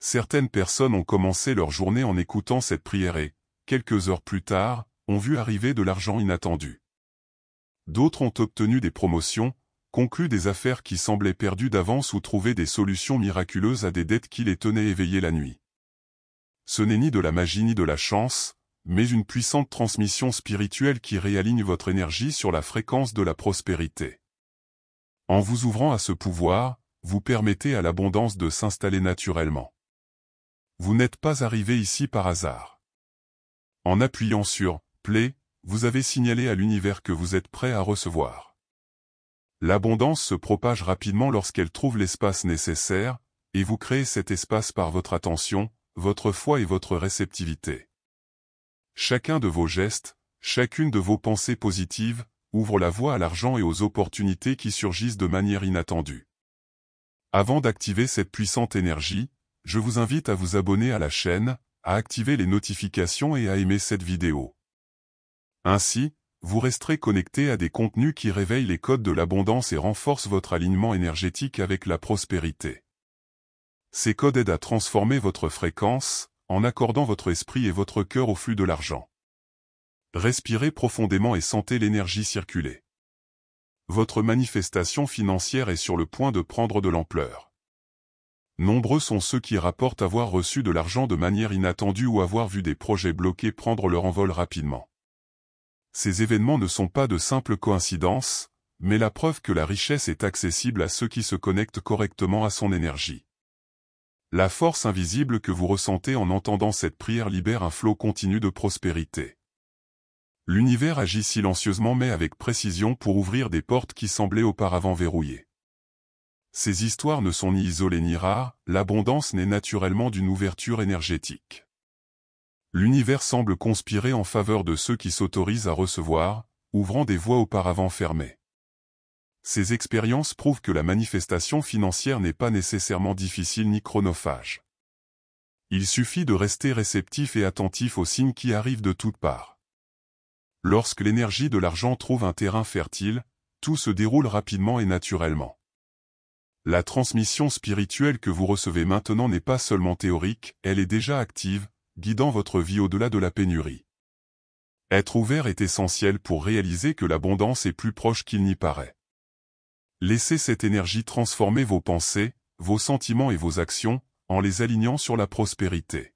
Certaines personnes ont commencé leur journée en écoutant cette prière et, quelques heures plus tard, ont vu arriver de l'argent inattendu. D'autres ont obtenu des promotions, conclu des affaires qui semblaient perdues d'avance ou trouvé des solutions miraculeuses à des dettes qui les tenaient éveillés la nuit. Ce n'est ni de la magie ni de la chance, mais une puissante transmission spirituelle qui réaligne votre énergie sur la fréquence de la prospérité. En vous ouvrant à ce pouvoir, vous permettez à l'abondance de s'installer naturellement. Vous n'êtes pas arrivé ici par hasard. En appuyant sur « Play », vous avez signalé à l'univers que vous êtes prêt à recevoir. L'abondance se propage rapidement lorsqu'elle trouve l'espace nécessaire, et vous créez cet espace par votre attention, votre foi et votre réceptivité. Chacun de vos gestes, chacune de vos pensées positives, ouvre la voie à l'argent et aux opportunités qui surgissent de manière inattendue. Avant d'activer cette puissante énergie, je vous invite à vous abonner à la chaîne, à activer les notifications et à aimer cette vidéo. Ainsi, vous resterez connecté à des contenus qui réveillent les codes de l'abondance et renforcent votre alignement énergétique avec la prospérité. Ces codes aident à transformer votre fréquence, en accordant votre esprit et votre cœur au flux de l'argent. Respirez profondément et sentez l'énergie circuler. Votre manifestation financière est sur le point de prendre de l'ampleur. Nombreux sont ceux qui rapportent avoir reçu de l'argent de manière inattendue ou avoir vu des projets bloqués prendre leur envol rapidement. Ces événements ne sont pas de simples coïncidences, mais la preuve que la richesse est accessible à ceux qui se connectent correctement à son énergie. La force invisible que vous ressentez en entendant cette prière libère un flot continu de prospérité. L'univers agit silencieusement mais avec précision pour ouvrir des portes qui semblaient auparavant verrouillées. Ces histoires ne sont ni isolées ni rares, l'abondance naît naturellement d'une ouverture énergétique. L'univers semble conspirer en faveur de ceux qui s'autorisent à recevoir, ouvrant des voies auparavant fermées. Ces expériences prouvent que la manifestation financière n'est pas nécessairement difficile ni chronophage. Il suffit de rester réceptif et attentif aux signes qui arrivent de toutes parts. Lorsque l'énergie de l'argent trouve un terrain fertile, tout se déroule rapidement et naturellement. La transmission spirituelle que vous recevez maintenant n'est pas seulement théorique, elle est déjà active, guidant votre vie au-delà de la pénurie. Être ouvert est essentiel pour réaliser que l'abondance est plus proche qu'il n'y paraît. Laissez cette énergie transformer vos pensées, vos sentiments et vos actions, en les alignant sur la prospérité.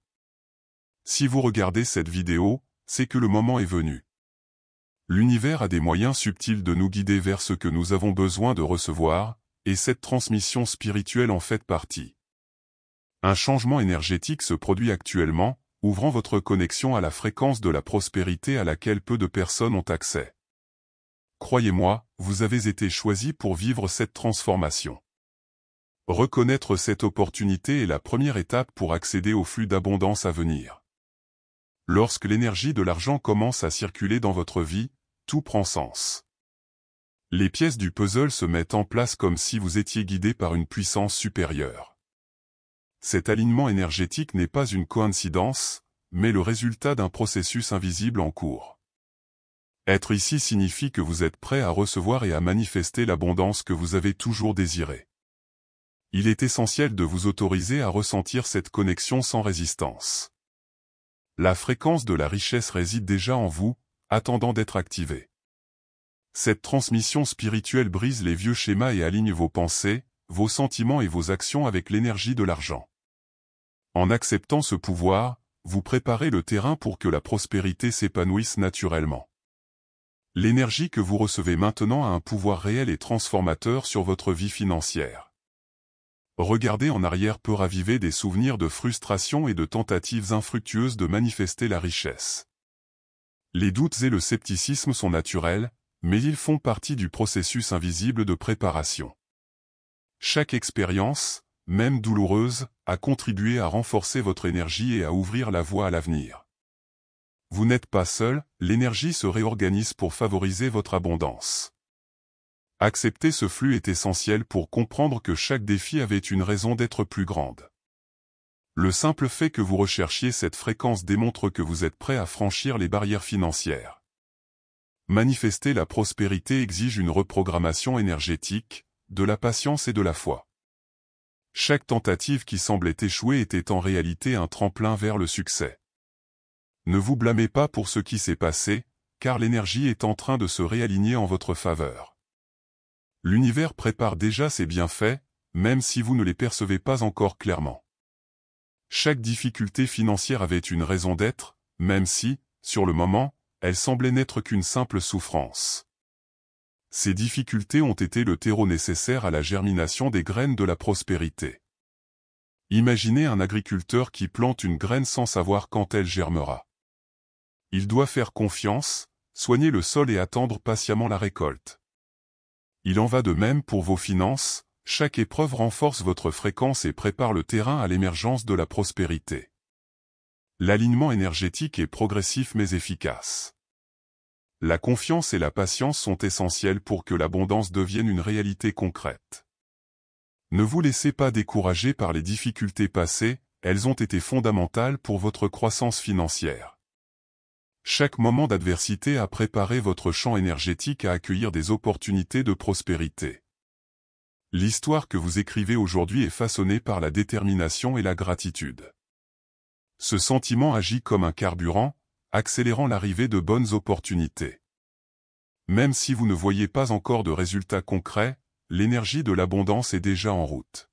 Si vous regardez cette vidéo, c'est que le moment est venu. L'univers a des moyens subtils de nous guider vers ce que nous avons besoin de recevoir, et cette transmission spirituelle en fait partie. Un changement énergétique se produit actuellement, ouvrant votre connexion à la fréquence de la prospérité à laquelle peu de personnes ont accès. Croyez-moi, vous avez été choisi pour vivre cette transformation. Reconnaître cette opportunité est la première étape pour accéder au flux d'abondance à venir. Lorsque l'énergie de l'argent commence à circuler dans votre vie, tout prend sens. Les pièces du puzzle se mettent en place comme si vous étiez guidé par une puissance supérieure. Cet alignement énergétique n'est pas une coïncidence, mais le résultat d'un processus invisible en cours. Être ici signifie que vous êtes prêt à recevoir et à manifester l'abondance que vous avez toujours désirée. Il est essentiel de vous autoriser à ressentir cette connexion sans résistance. La fréquence de la richesse réside déjà en vous, attendant d'être activée. Cette transmission spirituelle brise les vieux schémas et aligne vos pensées, vos sentiments et vos actions avec l'énergie de l'argent. En acceptant ce pouvoir, vous préparez le terrain pour que la prospérité s'épanouisse naturellement. L'énergie que vous recevez maintenant a un pouvoir réel et transformateur sur votre vie financière. Regarder en arrière peut raviver des souvenirs de frustration et de tentatives infructueuses de manifester la richesse. Les doutes et le scepticisme sont naturels, mais ils font partie du processus invisible de préparation. Chaque expérience, même douloureuse, a contribué à renforcer votre énergie et à ouvrir la voie à l'avenir. Vous n'êtes pas seul, l'énergie se réorganise pour favoriser votre abondance. Accepter ce flux est essentiel pour comprendre que chaque défi avait une raison d'être plus grande. Le simple fait que vous recherchiez cette fréquence démontre que vous êtes prêt à franchir les barrières financières. Manifester la prospérité exige une reprogrammation énergétique, de la patience et de la foi. Chaque tentative qui semblait échouer était en réalité un tremplin vers le succès. Ne vous blâmez pas pour ce qui s'est passé, car l'énergie est en train de se réaligner en votre faveur. L'univers prépare déjà ses bienfaits, même si vous ne les percevez pas encore clairement. Chaque difficulté financière avait une raison d'être, même si, sur le moment, elle semblait n'être qu'une simple souffrance. Ces difficultés ont été le terreau nécessaire à la germination des graines de la prospérité. Imaginez un agriculteur qui plante une graine sans savoir quand elle germera. Il doit faire confiance, soigner le sol et attendre patiemment la récolte. Il en va de même pour vos finances, chaque épreuve renforce votre fréquence et prépare le terrain à l'émergence de la prospérité. L'alignement énergétique est progressif mais efficace. La confiance et la patience sont essentielles pour que l'abondance devienne une réalité concrète. Ne vous laissez pas décourager par les difficultés passées, elles ont été fondamentales pour votre croissance financière. Chaque moment d'adversité a préparé votre champ énergétique à accueillir des opportunités de prospérité. L'histoire que vous écrivez aujourd'hui est façonnée par la détermination et la gratitude. Ce sentiment agit comme un carburant, accélérant l'arrivée de bonnes opportunités. Même si vous ne voyez pas encore de résultats concrets, l'énergie de l'abondance est déjà en route.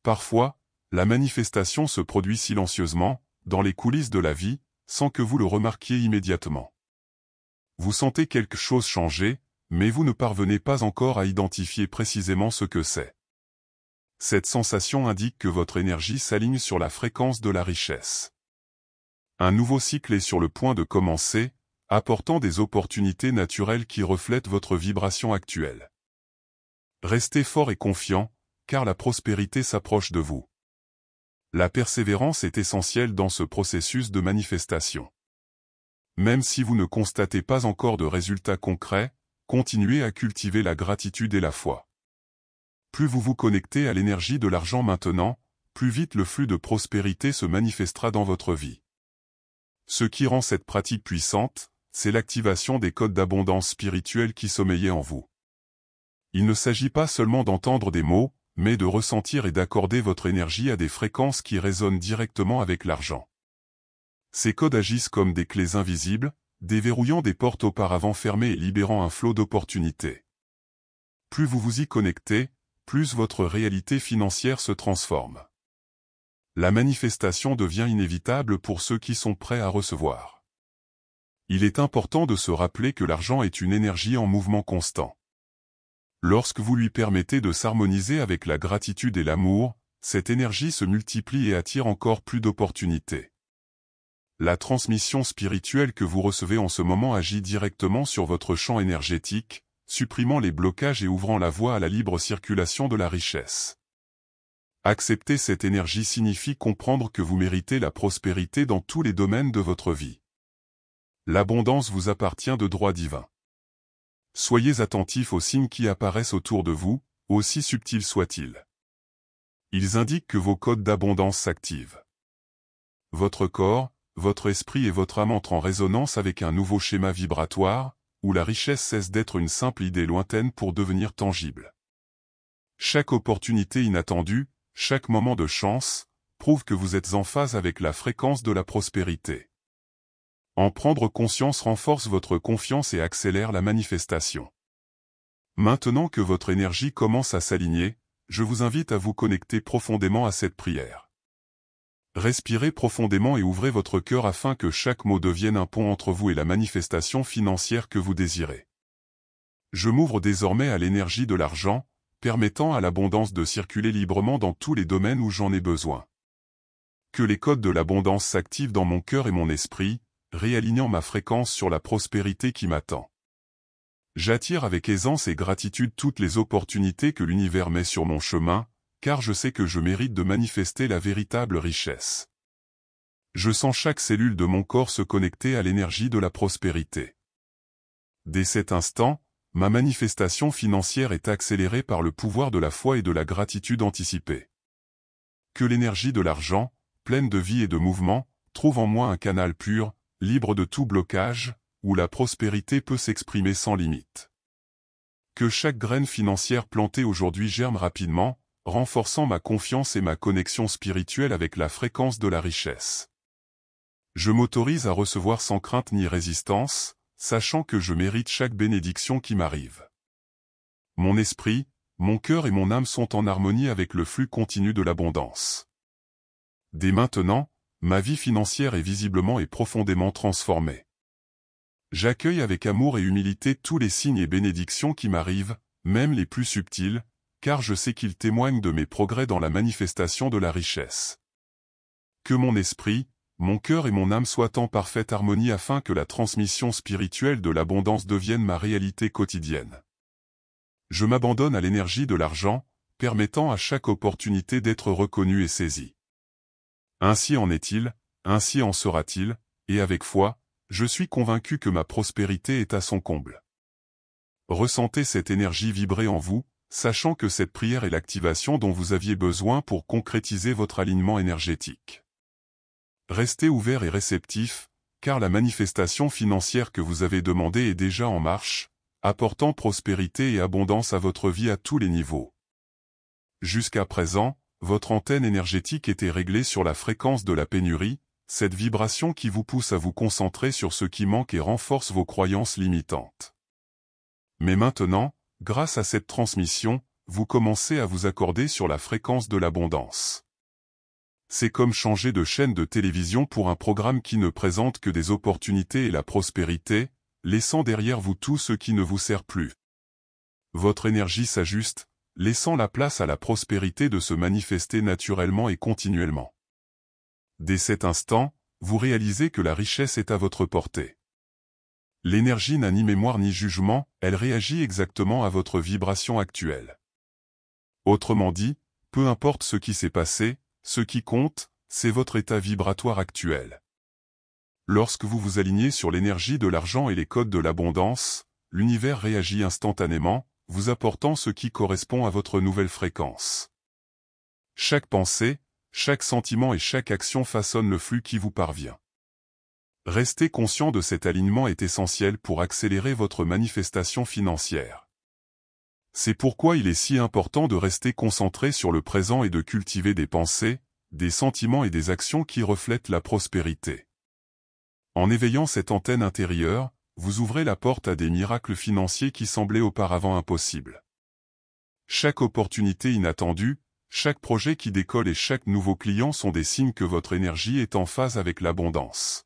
Parfois, la manifestation se produit silencieusement, dans les coulisses de la vie, sans que vous le remarquiez immédiatement. Vous sentez quelque chose changer, mais vous ne parvenez pas encore à identifier précisément ce que c'est. Cette sensation indique que votre énergie s'aligne sur la fréquence de la richesse. Un nouveau cycle est sur le point de commencer, apportant des opportunités naturelles qui reflètent votre vibration actuelle. Restez fort et confiant, car la prospérité s'approche de vous. La persévérance est essentielle dans ce processus de manifestation. Même si vous ne constatez pas encore de résultats concrets, continuez à cultiver la gratitude et la foi. Plus vous vous connectez à l'énergie de l'argent maintenant, plus vite le flux de prospérité se manifestera dans votre vie. Ce qui rend cette pratique puissante, c'est l'activation des codes d'abondance spirituelle qui sommeillaient en vous. Il ne s'agit pas seulement d'entendre des mots, mais de ressentir et d'accorder votre énergie à des fréquences qui résonnent directement avec l'argent. Ces codes agissent comme des clés invisibles, déverrouillant des portes auparavant fermées et libérant un flot d'opportunités. Plus vous vous y connectez, plus votre réalité financière se transforme. La manifestation devient inévitable pour ceux qui sont prêts à recevoir. Il est important de se rappeler que l'argent est une énergie en mouvement constant. Lorsque vous lui permettez de s'harmoniser avec la gratitude et l'amour, cette énergie se multiplie et attire encore plus d'opportunités. La transmission spirituelle que vous recevez en ce moment agit directement sur votre champ énergétique, supprimant les blocages et ouvrant la voie à la libre circulation de la richesse. Accepter cette énergie signifie comprendre que vous méritez la prospérité dans tous les domaines de votre vie. L'abondance vous appartient de droit divin. Soyez attentifs aux signes qui apparaissent autour de vous, aussi subtils soient-ils. Ils indiquent que vos codes d'abondance s'activent. Votre corps, votre esprit et votre âme entrent en résonance avec un nouveau schéma vibratoire, où la richesse cesse d'être une simple idée lointaine pour devenir tangible. Chaque opportunité inattendue, chaque moment de chance, prouve que vous êtes en phase avec la fréquence de la prospérité. En prendre conscience renforce votre confiance et accélère la manifestation. Maintenant que votre énergie commence à s'aligner, je vous invite à vous connecter profondément à cette prière. Respirez profondément et ouvrez votre cœur afin que chaque mot devienne un pont entre vous et la manifestation financière que vous désirez. Je m'ouvre désormais à l'énergie de l'argent, permettant à l'abondance de circuler librement dans tous les domaines où j'en ai besoin. Que les codes de l'abondance s'activent dans mon cœur et mon esprit, réalignant ma fréquence sur la prospérité qui m'attend. J'attire avec aisance et gratitude toutes les opportunités que l'univers met sur mon chemin, car je sais que je mérite de manifester la véritable richesse. Je sens chaque cellule de mon corps se connecter à l'énergie de la prospérité. Dès cet instant, ma manifestation financière est accélérée par le pouvoir de la foi et de la gratitude anticipée. Que l'énergie de l'argent, pleine de vie et de mouvement, trouve en moi un canal pur, libre de tout blocage, où la prospérité peut s'exprimer sans limite. Que chaque graine financière plantée aujourd'hui germe rapidement, renforçant ma confiance et ma connexion spirituelle avec la fréquence de la richesse. Je m'autorise à recevoir sans crainte ni résistance, sachant que je mérite chaque bénédiction qui m'arrive. Mon esprit, mon cœur et mon âme sont en harmonie avec le flux continu de l'abondance. Dès maintenant, ma vie financière est visiblement et profondément transformée. J'accueille avec amour et humilité tous les signes et bénédictions qui m'arrivent, même les plus subtils, car je sais qu'ils témoignent de mes progrès dans la manifestation de la richesse. Que mon esprit, mon cœur et mon âme soient en parfaite harmonie afin que la transmission spirituelle de l'abondance devienne ma réalité quotidienne. Je m'abandonne à l'énergie de l'argent, permettant à chaque opportunité d'être reconnue et saisie. Ainsi en est-il, ainsi en sera-t-il, et avec foi, je suis convaincu que ma prospérité est à son comble. Ressentez cette énergie vibrer en vous, sachant que cette prière est l'activation dont vous aviez besoin pour concrétiser votre alignement énergétique. Restez ouvert et réceptif, car la manifestation financière que vous avez demandée est déjà en marche, apportant prospérité et abondance à votre vie à tous les niveaux. Jusqu'à présent, votre antenne énergétique était réglée sur la fréquence de la pénurie, cette vibration qui vous pousse à vous concentrer sur ce qui manque et renforce vos croyances limitantes. Mais maintenant, grâce à cette transmission, vous commencez à vous accorder sur la fréquence de l'abondance. C'est comme changer de chaîne de télévision pour un programme qui ne présente que des opportunités et la prospérité, laissant derrière vous tout ce qui ne vous sert plus. Votre énergie s'ajuste, laissant la place à la prospérité de se manifester naturellement et continuellement. Dès cet instant, vous réalisez que la richesse est à votre portée. L'énergie n'a ni mémoire ni jugement, elle réagit exactement à votre vibration actuelle. Autrement dit, peu importe ce qui s'est passé, ce qui compte, c'est votre état vibratoire actuel. Lorsque vous vous alignez sur l'énergie de l'argent et les codes de l'abondance, l'univers réagit instantanément, vous apportant ce qui correspond à votre nouvelle fréquence. Chaque pensée, chaque sentiment et chaque action façonnent le flux qui vous parvient. Rester conscient de cet alignement est essentiel pour accélérer votre manifestation financière. C'est pourquoi il est si important de rester concentré sur le présent et de cultiver des pensées, des sentiments et des actions qui reflètent la prospérité. En éveillant cette antenne intérieure, vous ouvrez la porte à des miracles financiers qui semblaient auparavant impossibles. Chaque opportunité inattendue, chaque projet qui décolle et chaque nouveau client sont des signes que votre énergie est en phase avec l'abondance.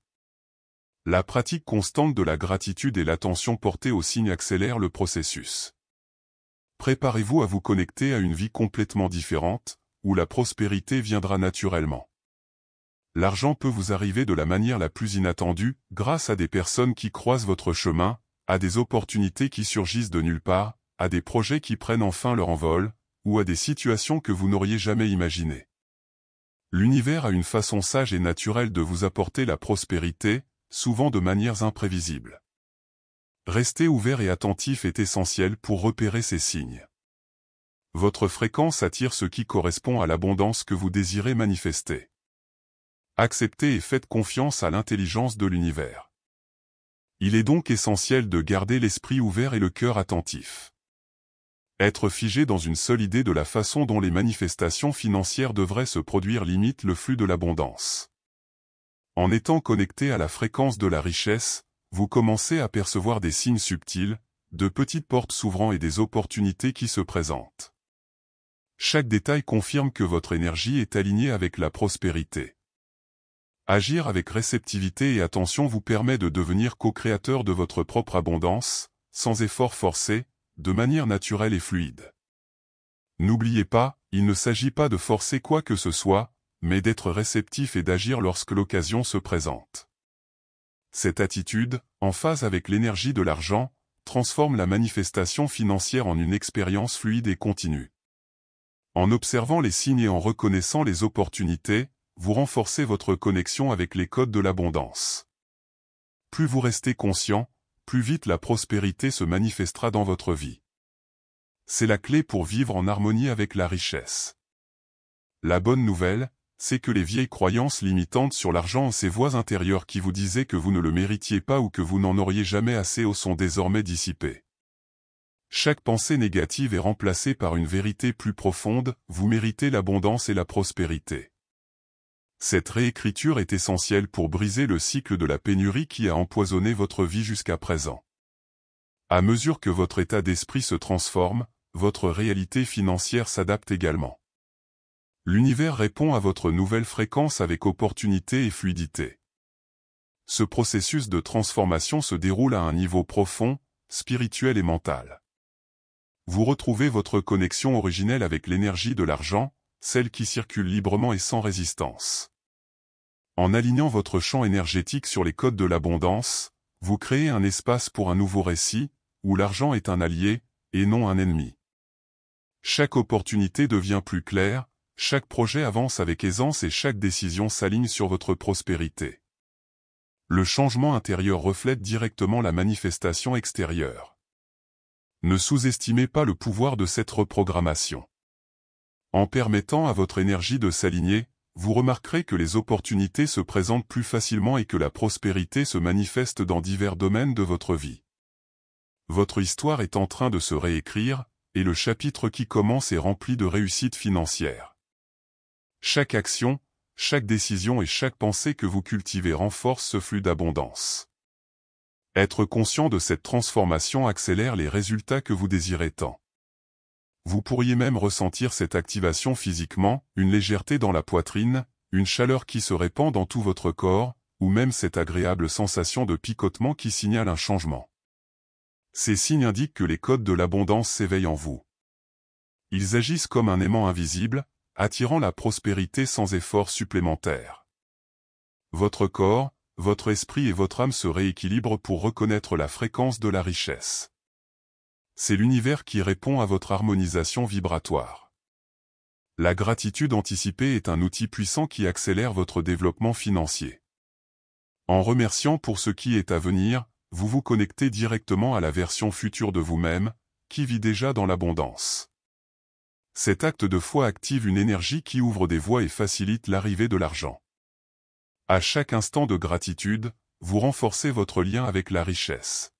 La pratique constante de la gratitude et l'attention portée aux signes accélèrent le processus. Préparez-vous à vous connecter à une vie complètement différente, où la prospérité viendra naturellement. L'argent peut vous arriver de la manière la plus inattendue, grâce à des personnes qui croisent votre chemin, à des opportunités qui surgissent de nulle part, à des projets qui prennent enfin leur envol, ou à des situations que vous n'auriez jamais imaginées. L'univers a une façon sage et naturelle de vous apporter la prospérité, souvent de manières imprévisibles. Rester ouvert et attentif est essentiel pour repérer ces signes. Votre fréquence attire ce qui correspond à l'abondance que vous désirez manifester. Acceptez et faites confiance à l'intelligence de l'univers. Il est donc essentiel de garder l'esprit ouvert et le cœur attentif. Être figé dans une seule idée de la façon dont les manifestations financières devraient se produire limite le flux de l'abondance. En étant connecté à la fréquence de la richesse, vous commencez à percevoir des signes subtils, de petites portes s'ouvrant et des opportunités qui se présentent. Chaque détail confirme que votre énergie est alignée avec la prospérité. Agir avec réceptivité et attention vous permet de devenir co-créateur de votre propre abondance, sans effort forcé, de manière naturelle et fluide. N'oubliez pas, il ne s'agit pas de forcer quoi que ce soit, mais d'être réceptif et d'agir lorsque l'occasion se présente. Cette attitude, en phase avec l'énergie de l'argent, transforme la manifestation financière en une expérience fluide et continue. En observant les signes et en reconnaissant les opportunités, vous renforcez votre connexion avec les codes de l'abondance. Plus vous restez conscient, plus vite la prospérité se manifestera dans votre vie. C'est la clé pour vivre en harmonie avec la richesse. La bonne nouvelle, c'est que les vieilles croyances limitantes sur l'argent et ces voix intérieures qui vous disaient que vous ne le méritiez pas ou que vous n'en auriez jamais assez sont désormais dissipées. Chaque pensée négative est remplacée par une vérité plus profonde, vous méritez l'abondance et la prospérité. Cette réécriture est essentielle pour briser le cycle de la pénurie qui a empoisonné votre vie jusqu'à présent. À mesure que votre état d'esprit se transforme, votre réalité financière s'adapte également. L'univers répond à votre nouvelle fréquence avec opportunité et fluidité. Ce processus de transformation se déroule à un niveau profond, spirituel et mental. Vous retrouvez votre connexion originelle avec l'énergie de l'argent, celle qui circule librement et sans résistance. En alignant votre champ énergétique sur les codes de l'abondance, vous créez un espace pour un nouveau récit, où l'argent est un allié, et non un ennemi. Chaque opportunité devient plus claire, chaque projet avance avec aisance et chaque décision s'aligne sur votre prospérité. Le changement intérieur reflète directement la manifestation extérieure. Ne sous-estimez pas le pouvoir de cette reprogrammation. En permettant à votre énergie de s'aligner, vous remarquerez que les opportunités se présentent plus facilement et que la prospérité se manifeste dans divers domaines de votre vie. Votre histoire est en train de se réécrire, et le chapitre qui commence est rempli de réussites financières. Chaque action, chaque décision et chaque pensée que vous cultivez renforce ce flux d'abondance. Être conscient de cette transformation accélère les résultats que vous désirez tant. Vous pourriez même ressentir cette activation physiquement, une légèreté dans la poitrine, une chaleur qui se répand dans tout votre corps, ou même cette agréable sensation de picotement qui signale un changement. Ces signes indiquent que les codes de l'abondance s'éveillent en vous. Ils agissent comme un aimant invisible, attirant la prospérité sans effort supplémentaire. Votre corps, votre esprit et votre âme se rééquilibrent pour reconnaître la fréquence de la richesse. C'est l'univers qui répond à votre harmonisation vibratoire. La gratitude anticipée est un outil puissant qui accélère votre développement financier. En remerciant pour ce qui est à venir, vous vous connectez directement à la version future de vous-même, qui vit déjà dans l'abondance. Cet acte de foi active une énergie qui ouvre des voies et facilite l'arrivée de l'argent. À chaque instant de gratitude, vous renforcez votre lien avec la richesse.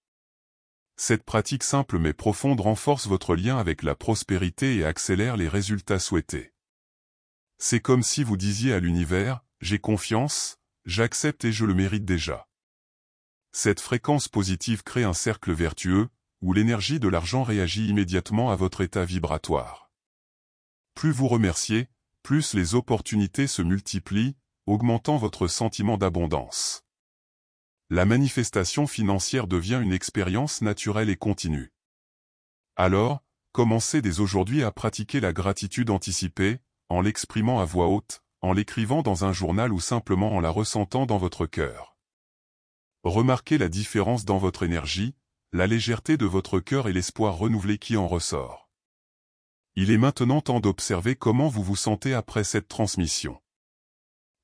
Cette pratique simple mais profonde renforce votre lien avec la prospérité et accélère les résultats souhaités. C'est comme si vous disiez à l'univers, « J'ai confiance, j'accepte et je le mérite déjà ». Cette fréquence positive crée un cercle vertueux, où l'énergie de l'argent réagit immédiatement à votre état vibratoire. Plus vous remerciez, plus les opportunités se multiplient, augmentant votre sentiment d'abondance. La manifestation financière devient une expérience naturelle et continue. Alors, commencez dès aujourd'hui à pratiquer la gratitude anticipée, en l'exprimant à voix haute, en l'écrivant dans un journal ou simplement en la ressentant dans votre cœur. Remarquez la différence dans votre énergie, la légèreté de votre cœur et l'espoir renouvelé qui en ressort. Il est maintenant temps d'observer comment vous vous sentez après cette transmission.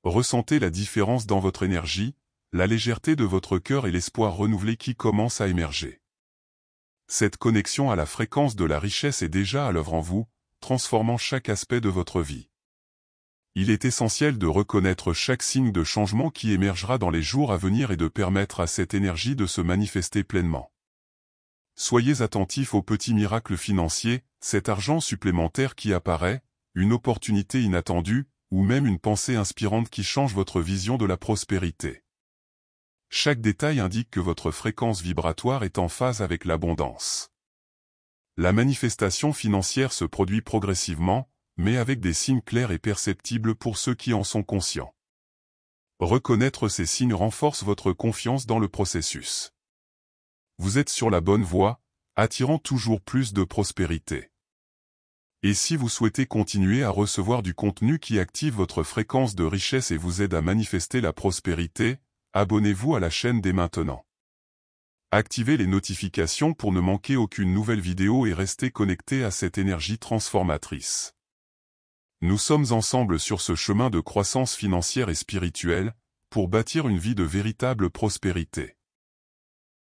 Ressentez la différence dans votre énergie, la légèreté de votre cœur et l'espoir renouvelé qui commence à émerger. Cette connexion à la fréquence de la richesse est déjà à l'œuvre en vous, transformant chaque aspect de votre vie. Il est essentiel de reconnaître chaque signe de changement qui émergera dans les jours à venir et de permettre à cette énergie de se manifester pleinement. Soyez attentifs aux petits miracles financiers, cet argent supplémentaire qui apparaît, une opportunité inattendue, ou même une pensée inspirante qui change votre vision de la prospérité. Chaque détail indique que votre fréquence vibratoire est en phase avec l'abondance. La manifestation financière se produit progressivement, mais avec des signes clairs et perceptibles pour ceux qui en sont conscients. Reconnaître ces signes renforce votre confiance dans le processus. Vous êtes sur la bonne voie, attirant toujours plus de prospérité. Et si vous souhaitez continuer à recevoir du contenu qui active votre fréquence de richesse et vous aide à manifester la prospérité, abonnez-vous à la chaîne dès maintenant. Activez les notifications pour ne manquer aucune nouvelle vidéo et restez connecté à cette énergie transformatrice. Nous sommes ensemble sur ce chemin de croissance financière et spirituelle, pour bâtir une vie de véritable prospérité.